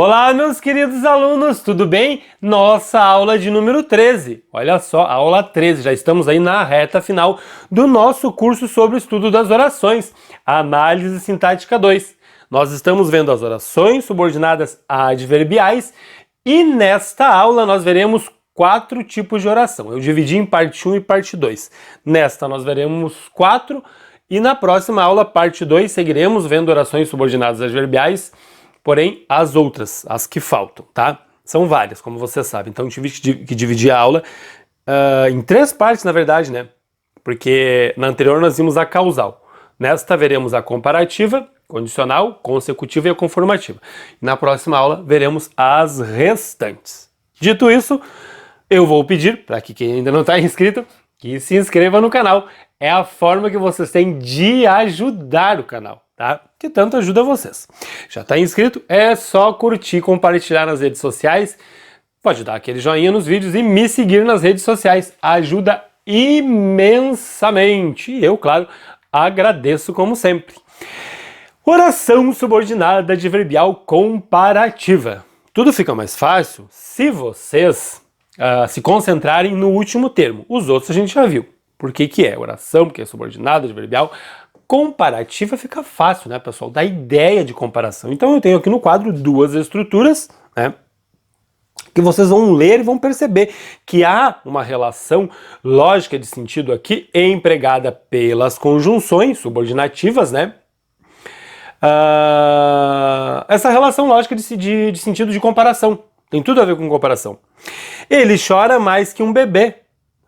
Olá, meus queridos alunos, tudo bem? Nossa aula de número 13. Olha só, aula 13, já estamos aí na reta final do nosso curso sobre o estudo das orações, Análise Sintática 2. Nós estamos vendo as orações subordinadas adverbiais e nesta aula nós veremos 4 tipos de oração. Eu dividi em parte 1 e parte 2. Nesta nós veremos 4 e na próxima aula, parte 2, seguiremos vendo orações subordinadas adverbiais, porém as outras, as que faltam, tá? São várias, como você sabe. Então tive que dividir a aula em 3 partes, na verdade, né? Porque na anterior nós vimos a causal. Nesta veremos a comparativa, condicional, consecutiva e a conformativa. E na próxima aula veremos as restantes. Dito isso, eu vou pedir, para que quem ainda não está inscrito, que se inscreva no canal. É a forma que vocês têm de ajudar o canal, tá? Que tanto ajuda vocês. Já está inscrito? É só curtir, compartilhar nas redes sociais. Pode dar aquele joinha nos vídeos e me seguir nas redes sociais. Ajuda imensamente. E eu, claro, agradeço como sempre. Oração subordinada adverbial comparativa. Tudo fica mais fácil se vocês se concentrarem no último termo. Os outros a gente já viu. Por que é oração, porque é subordinada, adverbial. Comparativa fica fácil, né, pessoal? Dá ideia de comparação. Então eu tenho aqui no quadro 2 estruturas, né, que vocês vão ler e vão perceber que há uma relação lógica de sentido aqui empregada pelas conjunções subordinativas, né? Essa relação lógica de sentido de comparação. Tem tudo a ver com comparação. Ele chora mais que um bebê.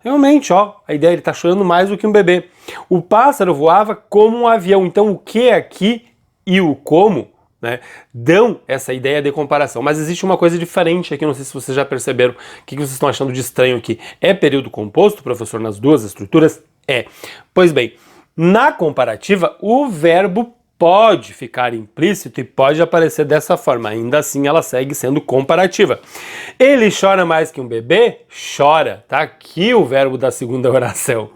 Realmente, ó, a ideia, ele tá chorando mais do que um bebê. O pássaro voava como um avião. Então, o que aqui e o como, né, dão essa ideia de comparação. Mas existe uma coisa diferente aqui, não sei se vocês já perceberam. O que vocês estão achando de estranho aqui? É período composto, professor, nas 2 estruturas? É. Pois bem, na comparativa, o verbo pode ficar implícito e pode aparecer dessa forma, ainda assim ela segue sendo comparativa. Ele chora mais que um bebê? Chora, tá aqui o verbo da segunda oração.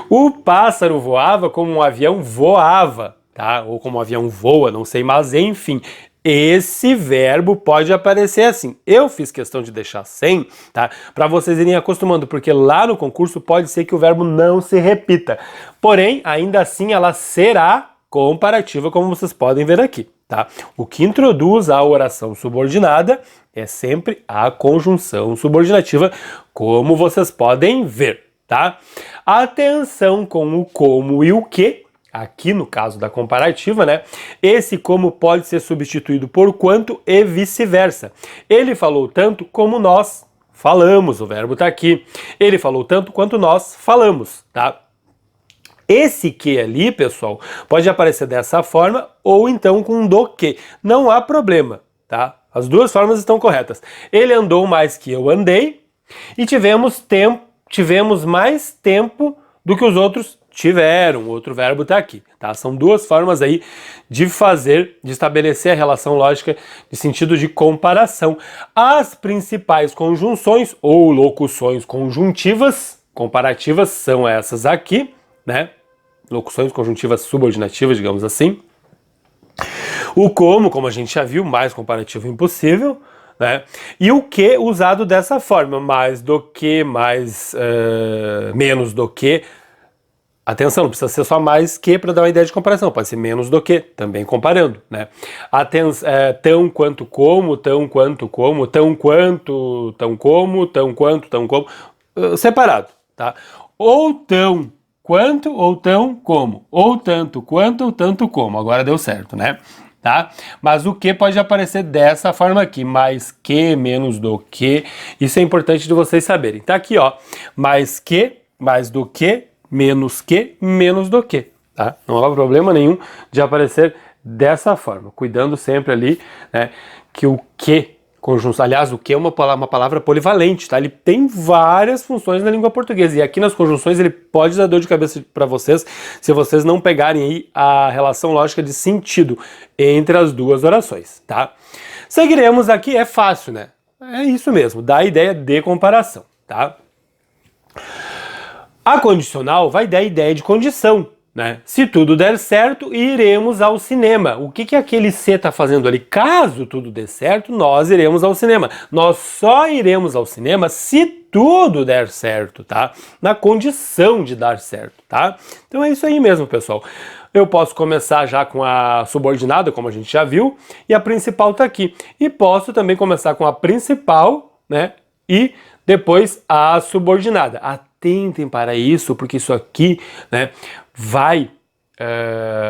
O pássaro voava como um avião voava, tá? Ou como um avião voa, não sei, mas enfim, esse verbo pode aparecer assim. Eu fiz questão de deixar sem, tá? Para vocês irem acostumando, porque lá no concurso pode ser que o verbo não se repita. Porém, ainda assim ela será comparativa, como vocês podem ver aqui, tá? O que introduz a oração subordinada é sempre a conjunção subordinativa, como vocês podem ver, tá? Atenção com o como e o que, aqui no caso da comparativa, né? Esse como pode ser substituído por quanto e vice-versa. Ele falou tanto como nós falamos, o verbo tá aqui. Ele falou tanto quanto nós falamos, tá? Esse que ali, pessoal, pode aparecer dessa forma ou então com do que. Não há problema, tá? As 2 formas estão corretas. Ele andou mais que eu andei e tivemos mais tempo do que os outros tiveram. O outro verbo está aqui, tá? São 2 formas aí de estabelecer a relação lógica de sentido de comparação. As principais conjunções ou locuções conjuntivas comparativas são essas aqui, né? Locuções conjuntivas subordinativas, digamos assim. O como a gente já viu, mais comparativo impossível, né? E o que usado dessa forma, mais do que, menos do que. Atenção, não precisa ser só mais que para dar uma ideia de comparação, pode ser menos do que, também comparando, né? Tão quanto como, tão quanto como, tão quanto, tão como, tão quanto, tão como, separado, tá? Ou tão quanto ou tão como, ou tanto quanto ou tanto como, agora deu certo, né? Tá? Mas o que pode aparecer dessa forma aqui, mais que, menos do que, isso é importante de vocês saberem. Tá aqui, ó, mais que, mais do que, menos do que, tá? Não há problema nenhum de aparecer dessa forma, cuidando sempre ali, né, que o que, conjunção, aliás, o que é uma palavra polivalente, tá? Ele tem várias funções na língua portuguesa e aqui nas conjunções ele pode dar dor de cabeça para vocês se vocês não pegarem aí a relação lógica de sentido entre as 2 orações, tá? Seguiremos aqui, é fácil, né? É isso mesmo, dá a ideia de comparação, tá? A condicional vai dar a ideia de condição, né? Se tudo der certo, iremos ao cinema. O que aquele C está fazendo ali? Caso tudo dê certo, nós iremos ao cinema. Nós só iremos ao cinema se tudo der certo, tá? Na condição de dar certo, tá? Então é isso aí mesmo, pessoal. Eu posso começar já com a subordinada, como a gente já viu, e a principal está aqui. E posso também começar com a principal, né? E depois a subordinada. Atentem para isso, porque isso aqui, né, vai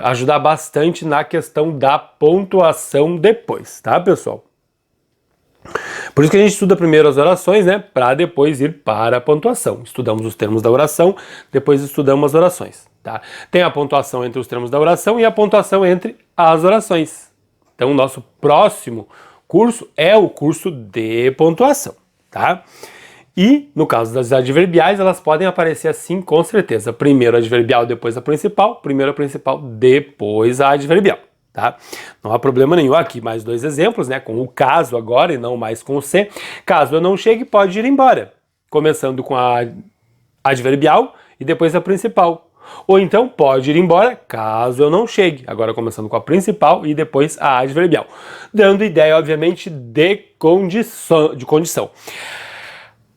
ajudar bastante na questão da pontuação depois, tá, pessoal? Por isso que a gente estuda primeiro as orações, né, para depois ir para a pontuação. Estudamos os termos da oração, depois estudamos as orações, tá? Tem a pontuação entre os termos da oração e a pontuação entre as orações. Então, o nosso próximo curso é o curso de pontuação, tá? E, no caso das adverbiais, elas podem aparecer assim com certeza. Primeiro a adverbial, depois a principal. Primeiro a principal, depois a adverbial, tá? Não há problema nenhum. Aqui mais dois exemplos, né? Com o caso agora e não mais com o se. Caso eu não chegue, pode ir embora. Começando com a adverbial e depois a principal. Ou então pode ir embora caso eu não chegue. Agora começando com a principal e depois a adverbial. Dando ideia, obviamente, de condição.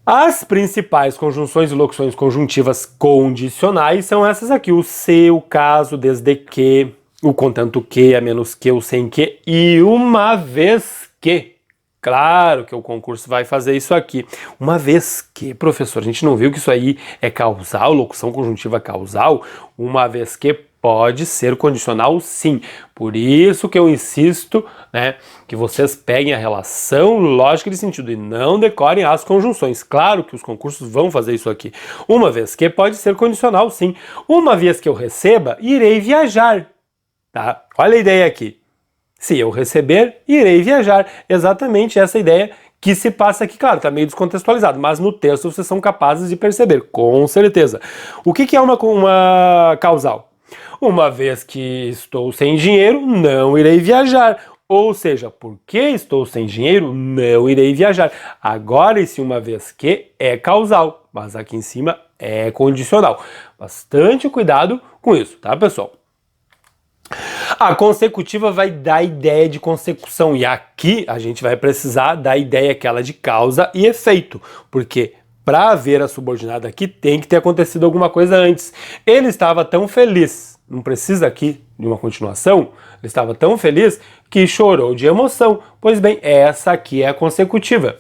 As principais conjunções e locuções conjuntivas condicionais são essas aqui: o se, o caso, desde que, o contanto que, a menos que, o sem que e uma vez que. Claro que o concurso vai fazer isso aqui. Uma vez que, professor, a gente não viu que isso aí é causal, locução conjuntiva causal? Uma vez que pode ser condicional, sim. Por isso que eu insisto, né, que vocês peguem a relação lógica de sentido e não decorem as conjunções. Claro que os concursos vão fazer isso aqui. Uma vez que pode ser condicional, sim. Uma vez que eu receba, irei viajar. Tá? Olha a ideia aqui. Se eu receber, irei viajar. Exatamente essa ideia que se passa aqui. Claro, está meio descontextualizado, mas no texto vocês são capazes de perceber, com certeza. O que é uma causal? Uma vez que estou sem dinheiro, não irei viajar. Ou seja, porque estou sem dinheiro, não irei viajar. Agora, esse uma vez que é causal, mas aqui em cima é condicional. Bastante cuidado com isso, tá, pessoal? A consecutiva vai dar ideia de consecução e aqui a gente vai precisar da ideia aquela de causa e efeito, porque para haver a subordinada aqui tem que ter acontecido alguma coisa antes. Ele estava tão feliz, não precisa aqui de uma continuação, ele estava tão feliz que chorou de emoção. Pois bem, essa aqui é a consecutiva.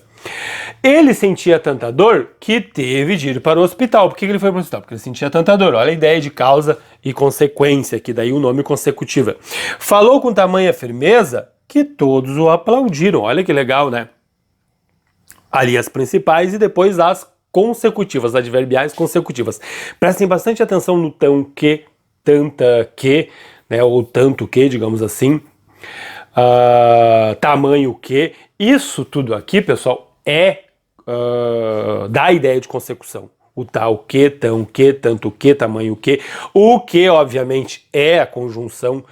Ele sentia tanta dor que teve de ir para o hospital. Por que ele foi para o hospital? Porque ele sentia tanta dor. Olha a ideia de causa e consequência, que daí o nome consecutiva. Falou com tamanha firmeza que todos o aplaudiram. Olha que legal, né? Ali as principais e depois as consecutivas, adverbiais consecutivas. Prestem bastante atenção no tão que, tanta que, né? Ou tanto que, digamos assim. Tamanho que. Isso tudo aqui, pessoal, dá a ideia de consecução. O tal que, tão que, tanto que, tamanho que. O que, obviamente, é a conjunção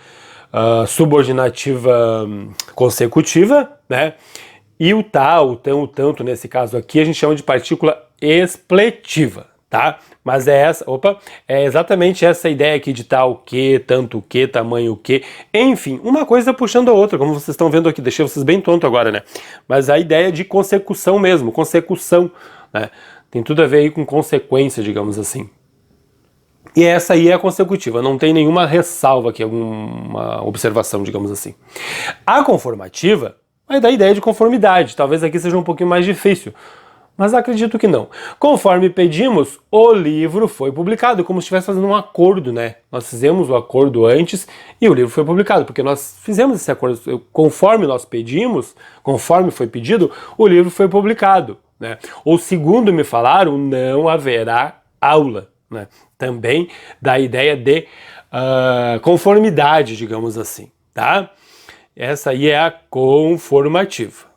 subordinativa consecutiva, né? E o tal, o tão, o tanto, nesse caso aqui, a gente chama de partícula expletiva, tá? Mas é exatamente essa ideia aqui de tal que, tanto que, tamanho que, enfim, uma coisa puxando a outra, como vocês estão vendo aqui, deixei vocês bem tonto agora, né? Mas a ideia de consecução mesmo, consecução, né? Tem tudo a ver aí com consequência, digamos assim. E essa aí é a consecutiva, não tem nenhuma ressalva aqui, alguma observação, digamos assim. A conformativa vai dar a ideia de conformidade, talvez aqui seja um pouquinho mais difícil, mas acredito que não. Conforme pedimos, o livro foi publicado, como se estivesse fazendo um acordo, né? Nós fizemos o acordo antes e o livro foi publicado, porque nós fizemos esse acordo, conforme nós pedimos, conforme foi pedido, o livro foi publicado, né? Ou segundo me falaram, não haverá aula, né? Também dá a ideia de conformidade, digamos assim, tá? Essa aí é a conformativa.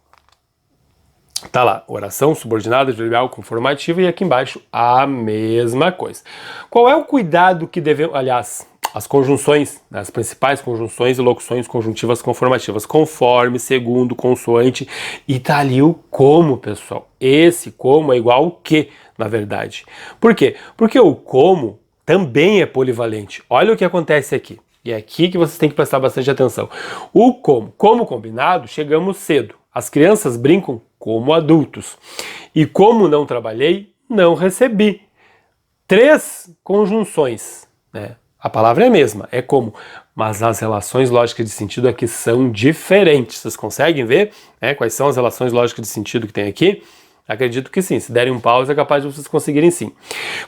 Tá lá, oração subordinada, adverbial, conformativa e aqui embaixo a mesma coisa. Qual é o cuidado que devemos, aliás, as conjunções, né, as principais conjunções e locuções conjuntivas conformativas, conforme, segundo, consoante, e tá ali o como, pessoal. Esse como é igual ao que, na verdade. Por quê? Porque o como também é polivalente. Olha o que acontece aqui. E é aqui que vocês têm que prestar bastante atenção. O como. Como combinado, chegamos cedo. As crianças brincam como adultos. E como não trabalhei, não recebi. 3 conjunções, né? A palavra é a mesma, é como, mas as relações lógicas de sentido aqui são diferentes. Vocês conseguem ver, né, quais são as relações lógicas de sentido que tem aqui? Acredito que sim, se derem um pause é capaz de vocês conseguirem sim.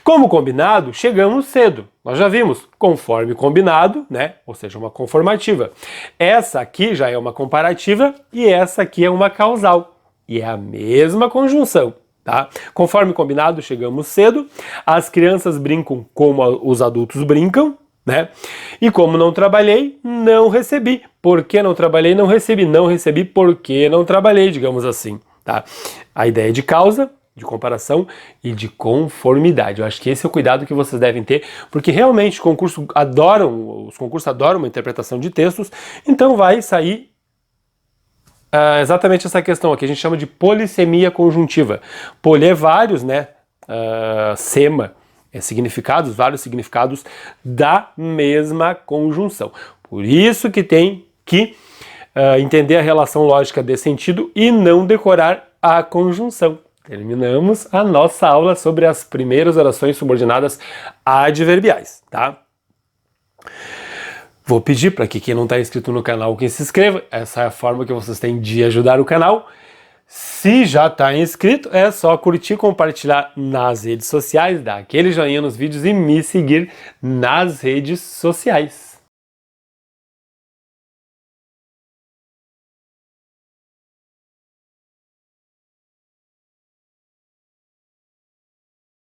Como combinado, chegamos cedo. Nós já vimos, conforme combinado, né? Ou seja, uma conformativa. Essa aqui já é uma comparativa e essa aqui é uma causal. E é a mesma conjunção, tá? Conforme combinado, chegamos cedo. As crianças brincam como os adultos brincam, né? E como não trabalhei, não recebi. Por que não trabalhei, não recebi? Não recebi porque não trabalhei, digamos assim. Tá? A ideia de causa, de comparação e de conformidade. Eu acho que esse é o cuidado que vocês devem ter, porque realmente os concursos adoram uma interpretação de textos, então vai sair exatamente essa questão aqui, a gente chama de polissemia conjuntiva. Poli é vários, né? Sema é significados, vários significados da mesma conjunção. Por isso que tem que entender a relação lógica de sentido e não decorar a conjunção. Terminamos a nossa aula sobre as primeiras orações subordinadas adverbiais, tá? Vou pedir para que quem não está inscrito no canal que se inscreva. Essa é a forma que vocês têm de ajudar o canal. Se já está inscrito, é só curtir, compartilhar nas redes sociais, dar aquele joinha nos vídeos e me seguir nas redes sociais.